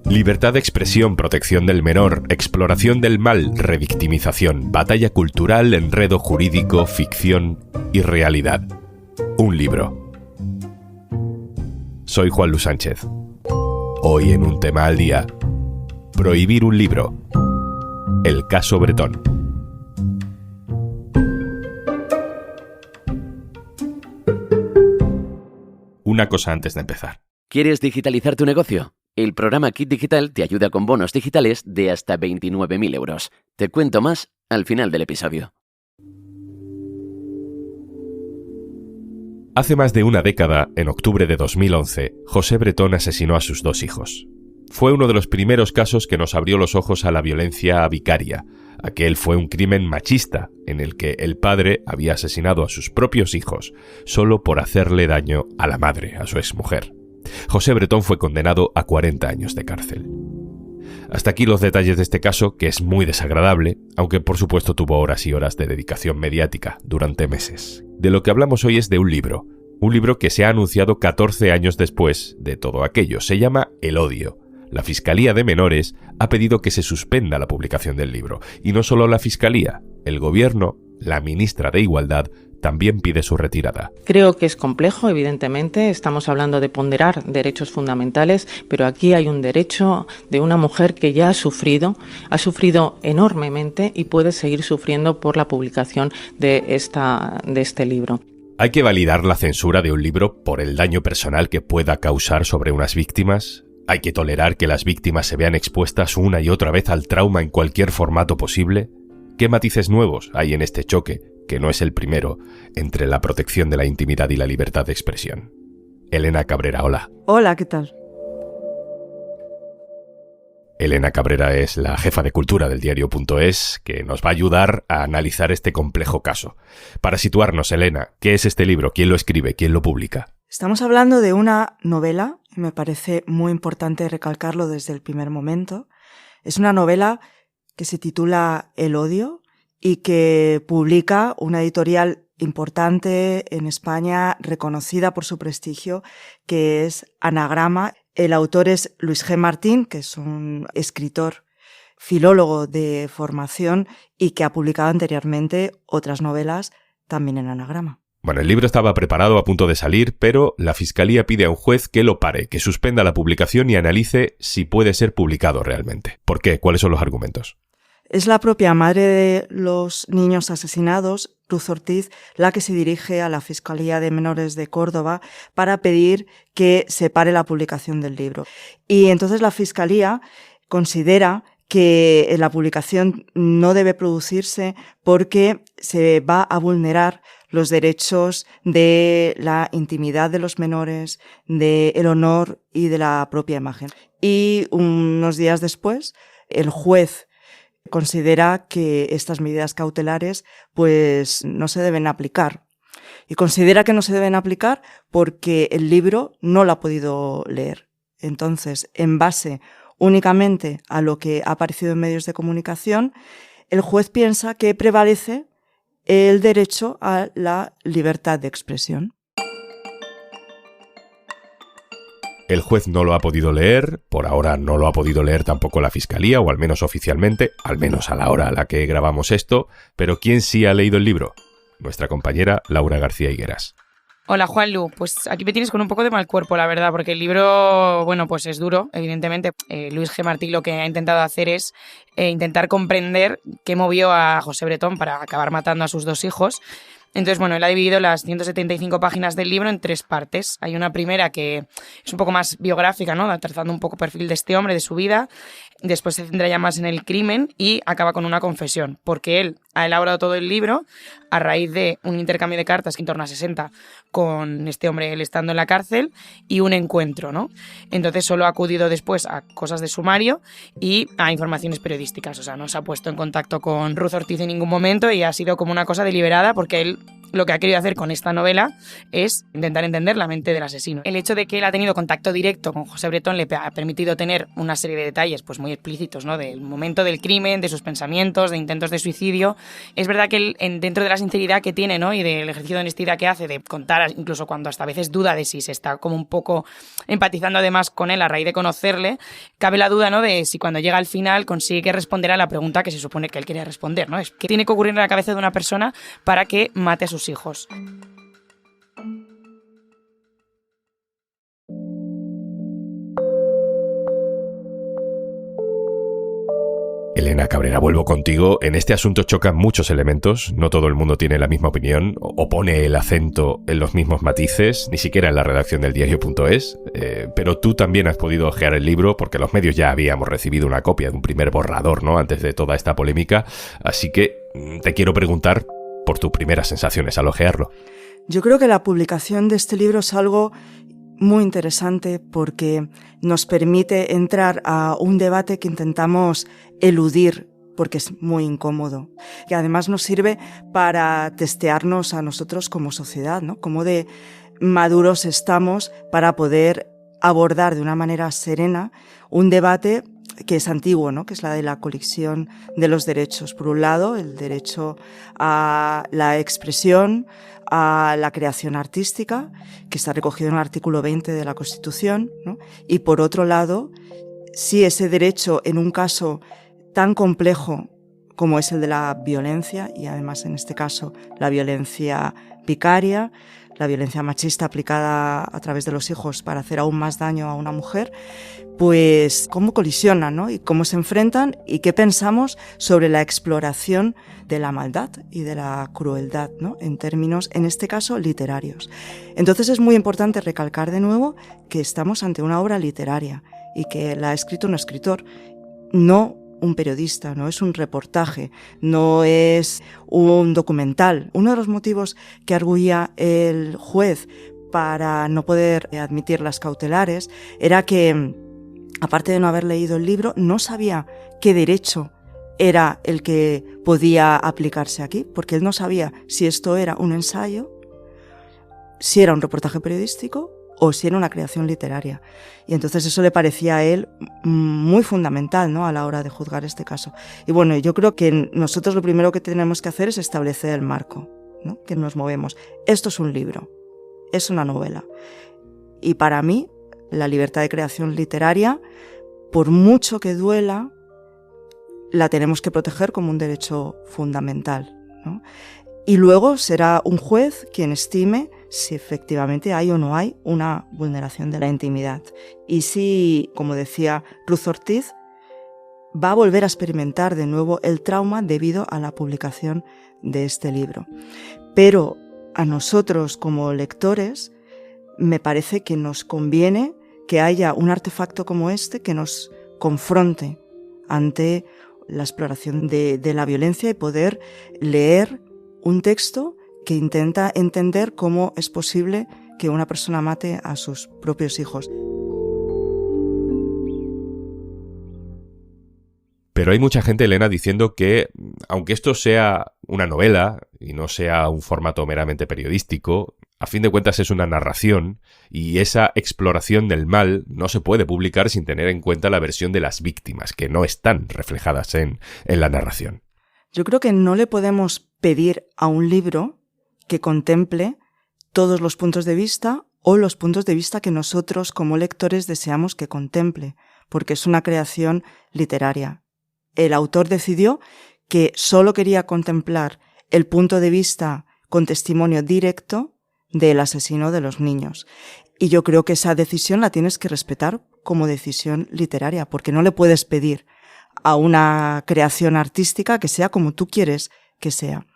Libertad de expresión, protección del menor, exploración del mal, revictimización, batalla cultural, enredo jurídico, ficción y realidad. Un libro. Soy Juan Luis Sánchez. Hoy en Un Tema al Día, prohibir un libro. El caso Bretón. Una cosa antes de empezar. ¿Quieres digitalizar tu negocio? El programa Kit Digital te ayuda con bonos digitales de hasta 29.000 euros. Te cuento más al final del episodio. Hace más de una década, en octubre de 2011, José Bretón asesinó a sus 2 hijos. Fue uno de los primeros casos que nos abrió los ojos a la violencia vicaria. Aquel fue un crimen machista, en el que el padre había asesinado a sus propios hijos solo por hacerle daño a la madre, a su exmujer. José Bretón fue condenado a 40 años de cárcel. Hasta aquí los detalles de este caso, que es muy desagradable, aunque por supuesto tuvo horas y horas de dedicación mediática durante meses. De lo que hablamos hoy es de un libro que se ha anunciado 14 años después de todo aquello. Se llama El odio. La Fiscalía de Menores ha pedido que se suspenda la publicación del libro. Y no solo la Fiscalía, el Gobierno, la ministra de Igualdad, también pide su retirada. Creo que es complejo, evidentemente. Estamos hablando de ponderar derechos fundamentales, pero aquí hay un derecho de una mujer que ya ha sufrido enormemente y puede seguir sufriendo por la publicación de este libro. ¿Hay que validar la censura de un libro por el daño personal que pueda causar sobre unas víctimas? ¿Hay que tolerar que las víctimas se vean expuestas una y otra vez al trauma en cualquier formato posible? ¿Qué matices nuevos hay en este choque, que no es el primero, entre la protección de la intimidad y la libertad de expresión? Elena Cabrera, hola. Hola, ¿qué tal? Elena Cabrera es la jefa de cultura del diario.es, que nos va a ayudar a analizar este complejo caso. Para situarnos, Elena, ¿qué es este libro? ¿Quién lo escribe? ¿Quién lo publica? Estamos hablando de una novela, y me parece muy importante recalcarlo desde el primer momento. Es una novela que se titula El odio y que publica una editorial importante en España, reconocida por su prestigio, que es Anagrama. El autor es Luis G. Martín, que es un escritor, filólogo de formación y que ha publicado anteriormente otras novelas también en Anagrama. Bueno, el libro estaba preparado, a punto de salir, pero la Fiscalía pide a un juez que lo pare, que suspenda la publicación y analice si puede ser publicado realmente. ¿Por qué? ¿Cuáles son los argumentos? Es la propia madre de los niños asesinados, Ruth Ortiz, la que se dirige a la Fiscalía de Menores de Córdoba para pedir que se pare la publicación del libro. Y entonces la Fiscalía considera que la publicación no debe producirse porque se va a vulnerar los derechos de la intimidad de los menores, del honor y de la propia imagen. Y unos días después, el juez considera que estas medidas cautelares pues no se deben aplicar. Y considera que no se deben aplicar porque el libro no lo ha podido leer. Entonces, en base únicamente a lo que ha aparecido en medios de comunicación, el juez piensa que prevalece el derecho a la libertad de expresión. El juez no lo ha podido leer, por ahora no lo ha podido leer tampoco la Fiscalía, o al menos oficialmente, al menos a la hora a la que grabamos esto, pero ¿quién sí ha leído el libro? Nuestra compañera Laura García Higueras. Hola Juanlu, pues aquí me tienes con un poco de mal cuerpo, la verdad, porque el libro, bueno, pues es duro, evidentemente. Luis G. Martí lo que ha intentado hacer es intentar comprender qué movió a José Bretón para acabar matando a sus 2 hijos. Entonces, bueno, él ha dividido las 175 páginas del libro en 3 partes. Hay una primera que es un poco más biográfica, ¿no? Trazando un poco perfil de este hombre, de su vida. Después se centra ya más en el crimen y acaba con una confesión, porque él ha elaborado todo el libro a raíz de un intercambio de cartas en torno a 60 con este hombre, él estando en la cárcel, y un encuentro, ¿no? Entonces solo ha acudido después a cosas de sumario y a informaciones periodísticas. O sea, no se ha puesto en contacto con Ruth Ortiz en ningún momento y ha sido como una cosa deliberada porque él lo que ha querido hacer con esta novela es intentar entender la mente del asesino. El hecho de que él ha tenido contacto directo con José Bretón le ha permitido tener una serie de detalles pues muy explícitos, ¿no? Del momento del crimen, de sus pensamientos, de intentos de suicidio, Es verdad que él, dentro de la sinceridad que tiene, ¿no? Y del ejercicio de honestidad que hace, de contar, incluso cuando hasta a veces duda de si se está como un poco empatizando además con él a raíz de conocerle, cabe la duda, ¿no? De si cuando llega al final consigue responder a la pregunta que se supone que él quería responder, ¿no? Es qué tiene que ocurrir en la cabeza de una persona para que mate a sus hijos. Elena Cabrera, vuelvo contigo. En este asunto chocan muchos elementos, no todo el mundo tiene la misma opinión, o pone el acento en los mismos matices, ni siquiera en la redacción del diario.es, pero tú también has podido ojear el libro, porque los medios ya habíamos recibido una copia de un primer borrador, ¿no?, antes de toda esta polémica, así que te quiero preguntar por tus primeras sensaciones al ojearlo. Yo creo que la publicación de este libro es algo muy interesante porque nos permite entrar a un debate que intentamos eludir porque es muy incómodo, que además nos sirve para testearnos a nosotros como sociedad, ¿no? Cómo de maduros estamos para poder abordar de una manera serena un debate que es antiguo, ¿no? Que es la de la colisión de los derechos. Por un lado, el derecho a la expresión, a la creación artística, que está recogido en el artículo 20 de la Constitución, ¿no? Y por otro lado, si ese derecho en un caso tan complejo como es el de la violencia, y además en este caso la violencia vicaria, la violencia machista aplicada a través de los hijos para hacer aún más daño a una mujer, pues cómo colisionan, ¿no? Y cómo se enfrentan y qué pensamos sobre la exploración de la maldad y de la crueldad, ¿no? En términos, en este caso, literarios. Entonces es muy importante recalcar de nuevo que estamos ante una obra literaria y que la ha escrito un escritor, no un periodista, no es un reportaje, no es un documental. Uno de los motivos que arguía el juez para no poder admitir las cautelares era que, aparte de no haber leído el libro, no sabía qué derecho era el que podía aplicarse aquí, porque él no sabía si esto era un ensayo, si era un reportaje periodístico o si era una creación literaria. Y entonces eso le parecía a él muy fundamental, ¿no?, a la hora de juzgar este caso. Y bueno, yo creo que nosotros lo primero que tenemos que hacer es establecer el marco, ¿no?, que nos movemos. Esto es un libro, es una novela. Y para mí, la libertad de creación literaria, por mucho que duela, la tenemos que proteger como un derecho fundamental, ¿no? Y luego será un juez quien estime si efectivamente hay o no hay una vulneración de la intimidad. Y si, como decía Ruth Ortiz, va a volver a experimentar de nuevo el trauma debido a la publicación de este libro. Pero a nosotros como lectores me parece que nos conviene que haya un artefacto como este que nos confronte ante la exploración de la violencia y poder leer un texto que intenta entender cómo es posible que una persona mate a sus propios hijos. Pero hay mucha gente, Elena, diciendo que, aunque esto sea una novela y no sea un formato meramente periodístico, a fin de cuentas es una narración y esa exploración del mal no se puede publicar sin tener en cuenta la versión de las víctimas, que no están reflejadas en la narración. Yo creo que no le podemos pedir a un libro que contemple todos los puntos de vista o los puntos de vista que nosotros como lectores deseamos que contemple, porque es una creación literaria. El autor decidió que solo quería contemplar el punto de vista con testimonio directo del asesino de los niños. Y yo creo que esa decisión la tienes que respetar como decisión literaria, porque no le puedes pedir a una creación artística que sea como tú quieres que sea.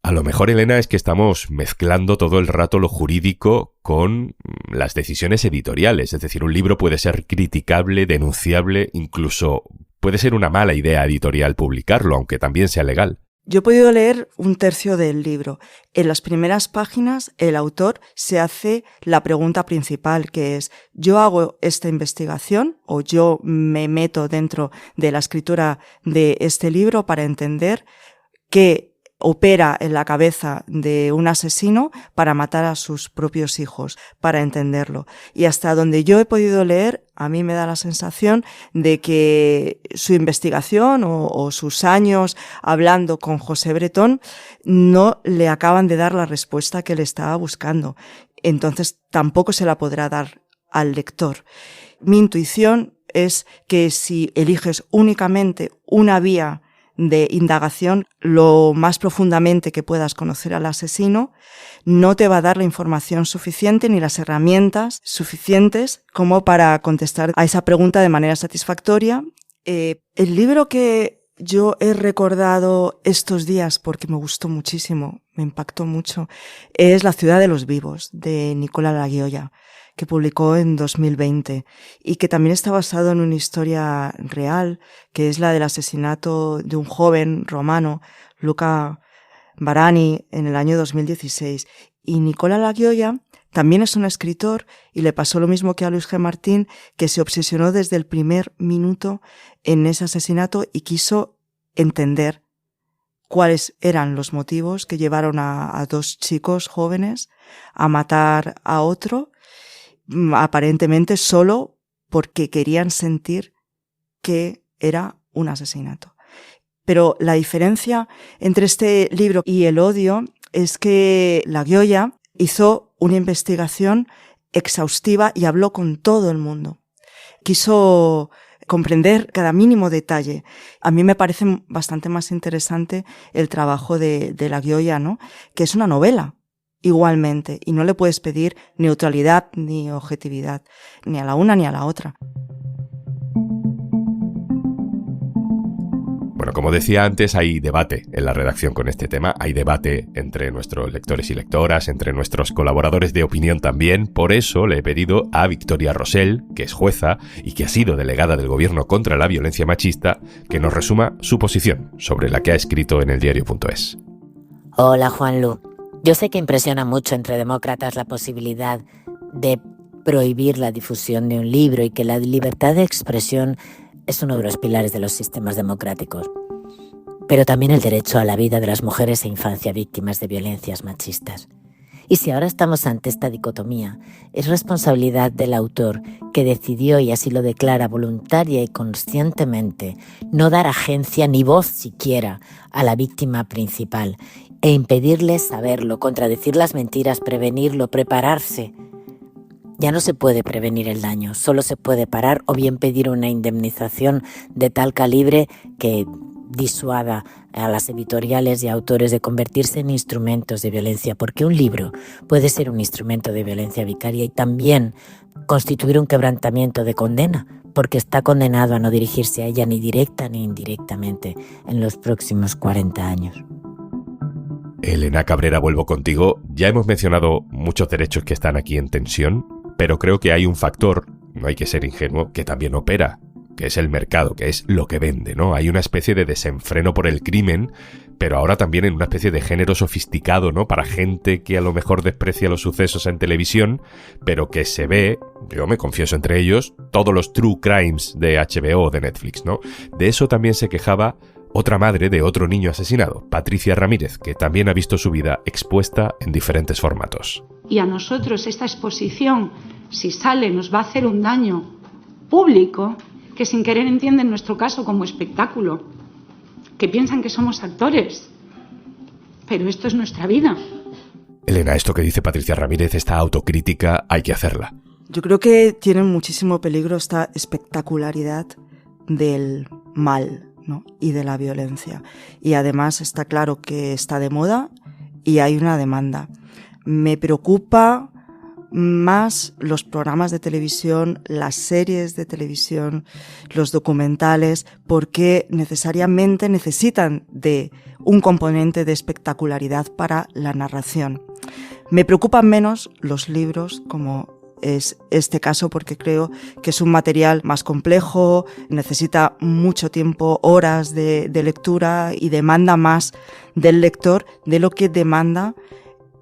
A lo mejor, Elena, es que estamos mezclando todo el rato lo jurídico con las decisiones editoriales. Es decir, un libro puede ser criticable, denunciable, incluso puede ser una mala idea editorial publicarlo, aunque también sea legal. Yo he podido leer un tercio del libro. En las primeras páginas, el autor se hace la pregunta principal, que es: ¿yo hago esta investigación o yo me meto dentro de la escritura de este libro para entender que opera en la cabeza de un asesino para matar a sus propios hijos, para entenderlo. Y hasta donde yo he podido leer, a mí me da la sensación de que su investigación o sus años hablando con José Bretón no le acaban de dar la respuesta que le estaba buscando. Entonces tampoco se la podrá dar al lector. Mi intuición es que si eliges únicamente una vía de indagación, lo más profundamente que puedas conocer al asesino, no te va a dar la información suficiente ni las herramientas suficientes como para contestar a esa pregunta de manera satisfactoria. El libro que yo he recordado estos días porque me gustó muchísimo, me impactó mucho, es La ciudad de los vivos, de Nicola Lagioia, que publicó en 2020 y que también está basado en una historia real, que es la del asesinato de un joven romano, Luca Barani, en el año 2016. Y Nicola Lagioia también es un escritor y le pasó lo mismo que a Luis G. Martín, que se obsesionó desde el primer minuto en ese asesinato y quiso entender cuáles eran los motivos que llevaron a dos chicos jóvenes a matar a otro, aparentemente solo porque querían sentir que era un asesinato. Pero la diferencia entre este libro y El odio es que Lagioia hizo una investigación exhaustiva y habló con todo el mundo. Quiso comprender cada mínimo detalle. A mí me parece bastante más interesante el trabajo de Lagioia, ¿no? Que es una novela. Igualmente, y no le puedes pedir neutralidad ni objetividad, ni a la una ni a la otra. Bueno, como decía antes, hay debate en la redacción con este tema, hay debate entre nuestros lectores y lectoras, entre nuestros colaboradores de opinión también. Por eso le he pedido a Victoria Rosell, que es jueza y que ha sido delegada del Gobierno contra la violencia machista, que nos resuma su posición sobre la que ha escrito en eldiario.es. Hola, Juanlu. Yo sé que impresiona mucho entre demócratas la posibilidad de prohibir la difusión de un libro y que la libertad de expresión es uno de los pilares de los sistemas democráticos. Pero también el derecho a la vida de las mujeres e infancia víctimas de violencias machistas. Y si ahora estamos ante esta dicotomía, es responsabilidad del autor que decidió, y así lo declara voluntaria y conscientemente, no dar agencia ni voz siquiera a la víctima principal e impedirle saberlo, contradecir las mentiras, prevenirlo, prepararse. Ya no se puede prevenir el daño, solo se puede parar o bien pedir una indemnización de tal calibre que disuada a las editoriales y autores de convertirse en instrumentos de violencia, porque un libro puede ser un instrumento de violencia vicaria y también constituir un quebrantamiento de condena, porque está condenado a no dirigirse a ella ni directa ni indirectamente en los próximos 40 años. Elena Cabrera, vuelvo contigo. Ya hemos mencionado muchos derechos que están aquí en tensión, pero creo que hay un factor, no hay que ser ingenuo, que también opera, que es el mercado, que es lo que vende, ¿no? Hay una especie de desenfreno por el crimen, pero ahora también en una especie de género sofisticado, ¿no? Para gente que a lo mejor desprecia los sucesos en televisión, pero que se ve, yo me confieso entre ellos, todos los true crimes de HBO o de Netflix, ¿no? De eso también se quejaba otra madre de otro niño asesinado, Patricia Ramírez, que también ha visto su vida expuesta en diferentes formatos. Y a nosotros esta exposición, si sale, nos va a hacer un daño público que sin querer entienden nuestro caso como espectáculo, que piensan que somos actores, pero esto es nuestra vida. Elena, esto que dice Patricia Ramírez, esta autocrítica, hay que hacerla. Yo creo que tiene muchísimo peligro esta espectacularidad del mal, ¿no? Y de la violencia. Y además está claro que está de moda y hay una demanda. Me preocupa más los programas de televisión, las series de televisión, los documentales, porque necesariamente necesitan de un componente de espectacularidad para la narración. Me preocupan menos los libros, como es este caso, porque creo que es un material más complejo, necesita mucho tiempo, horas de lectura y demanda más del lector de lo que demanda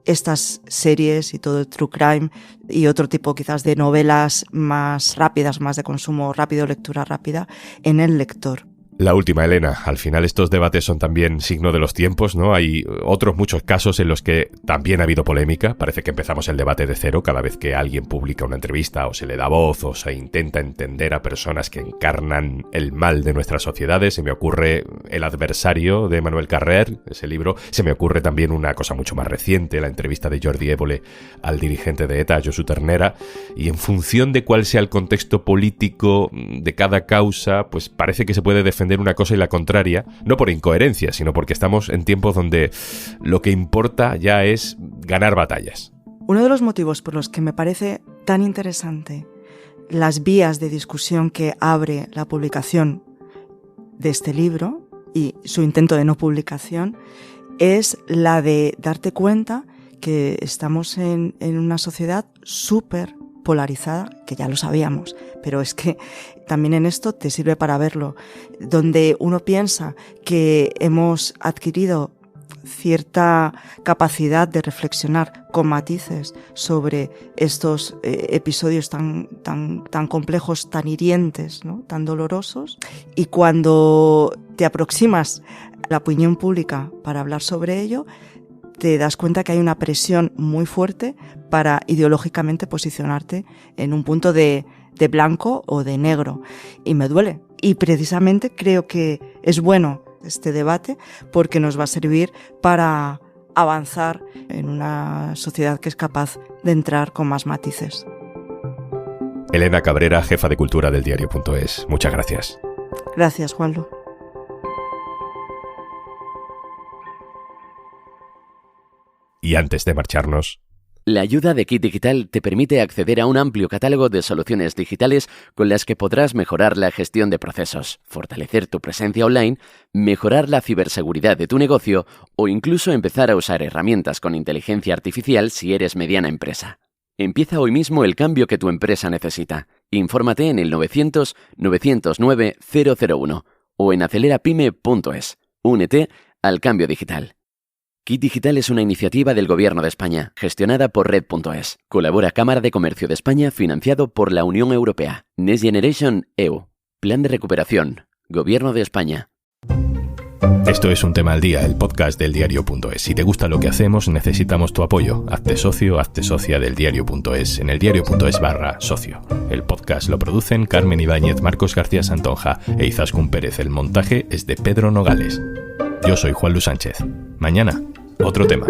estas series y todo el true crime y otro tipo quizás de novelas más rápidas, más de consumo rápido, lectura rápida en el lector. La última, Elena. Al final estos debates son también signo de los tiempos, ¿no? Hay otros muchos casos en los que también ha habido polémica. Parece que empezamos el debate de cero cada vez que alguien publica una entrevista o se le da voz o se intenta entender a personas que encarnan el mal de nuestras sociedades. Se me ocurre El adversario de Emmanuel Carrer, ese libro. Se me ocurre también una cosa mucho más reciente, la entrevista de Jordi Évole al dirigente de ETA, Josu Ternera. Y en función de cuál sea el contexto político de cada causa, pues parece que se puede defender una cosa y la contraria, no por incoherencia, sino porque estamos en tiempos donde lo que importa ya es ganar batallas. Uno de los motivos por los que me parece tan interesante las vías de discusión que abre la publicación de este libro y su intento de no publicación es la de darte cuenta que estamos en una sociedad súper polarizada, que ya lo sabíamos, pero es que también en esto te sirve para verlo, donde uno piensa que hemos adquirido cierta capacidad de reflexionar con matices sobre estos episodios tan complejos, tan hirientes, ¿no? Tan dolorosos, y cuando te aproximas a la opinión pública para hablar sobre ello, te das cuenta que hay una presión muy fuerte para ideológicamente posicionarte en un punto de blanco o de negro. Y me duele. Y precisamente creo que es bueno este debate porque nos va a servir para avanzar en una sociedad que es capaz de entrar con más matices. Elena Cabrera, jefa de cultura del diario.es. Muchas gracias. Gracias, Juanlu. Y antes de marcharnos... La ayuda de Kit Digital te permite acceder a un amplio catálogo de soluciones digitales con las que podrás mejorar la gestión de procesos, fortalecer tu presencia online, mejorar la ciberseguridad de tu negocio o incluso empezar a usar herramientas con inteligencia artificial si eres mediana empresa. Empieza hoy mismo el cambio que tu empresa necesita. Infórmate en el 900 909 001 o en acelerapyme.es. Únete al cambio digital. Kit Digital es una iniciativa del Gobierno de España, gestionada por Red.es. Colabora Cámara de Comercio de España, financiado por la Unión Europea. Next Generation EU. Plan de recuperación. Gobierno de España. Esto es Un Tema al Día, el podcast del diario.es. Si te gusta lo que hacemos, necesitamos tu apoyo. Hazte socio, hazte socia del diario.es en el diario.es/socio. El podcast lo producen Carmen Ibáñez, Marcos García Santonja e Izaskun Pérez. El montaje es de Pedro Nogales. Yo soy Juanlu Sánchez. Mañana, otro tema.